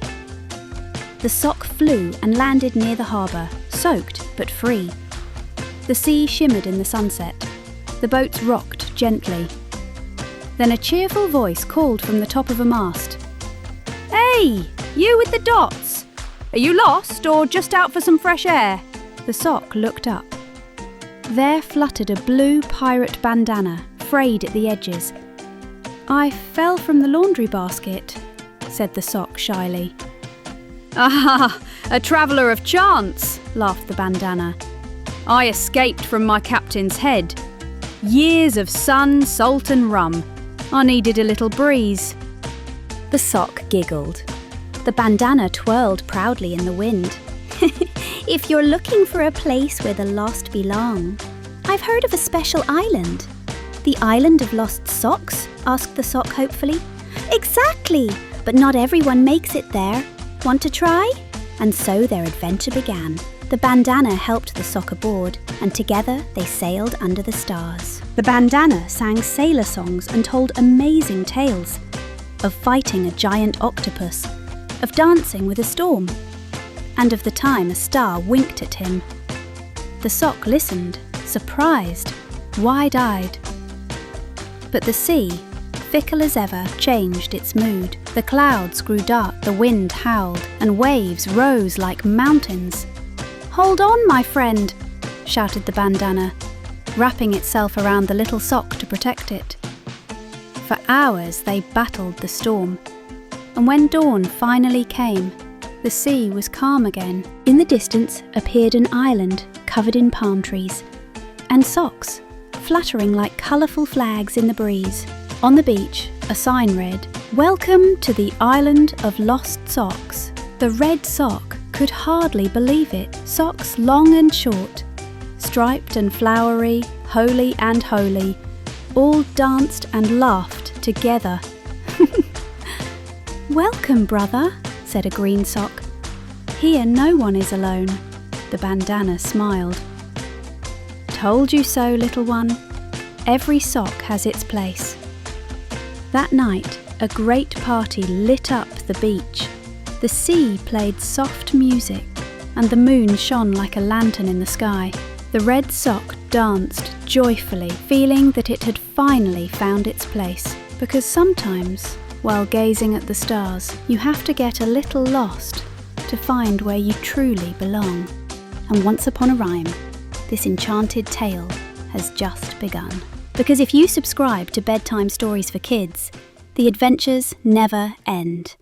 The sock flew and landed near the harbour, soaked but free. The sea shimmered in the sunset. The boats rocked gently. Then a cheerful voice called from the top of a mast. "Hey, you with the dots! Are you lost or just out for some fresh air?" The sock looked up. There fluttered a blue pirate bandana, frayed at the edges. "I fell from the laundry basket," said the sock shyly. "Ah, a traveller of chance," laughed the bandana. "I escaped from my captain's head. Years of sun, salt and rum. I needed a little breeze." The sock giggled. The bandana twirled proudly in the wind. "If you're looking for a place where the lost belong, I've heard of a special island." "The island of lost socks?" asked the sock hopefully. "Exactly, but not everyone makes it there. Want to try?" And so their adventure began. The bandana helped the sock aboard, and together they sailed under the stars. The bandana sang sailor songs and told amazing tales of fighting a giant octopus, of dancing with a storm, and of the time a star winked at him. The sock listened, surprised, wide-eyed. But the sea, fickle as ever, changed its mood. The clouds grew dark, the wind howled, and waves rose like mountains. "Hold on, my friend," shouted the bandana, wrapping itself around the little sock to protect it. For hours they battled the storm, and when dawn finally came, the sea was calm again. In the distance appeared an island covered in palm trees, and socks fluttering like colourful flags in the breeze. On the beach, a sign read, "Welcome to the Island of Lost Socks." The red sock could hardly believe it. Socks long and short, striped and flowery, holy and holy, all danced and laughed together. "Welcome, brother," said a green sock. "Here no one is alone." The bandana smiled. "Told you so, little one. Every sock has its place." That night, a great party lit up the beach. The sea played soft music, and the moon shone like a lantern in the sky. The red sock danced joyfully, feeling that it had finally found its place. Because sometimes, while gazing at the stars, you have to get a little lost to find where you truly belong. And once upon a rhyme, this enchanted tale has just begun. Because if you subscribe to Bedtime Stories for Kids, the adventures never end.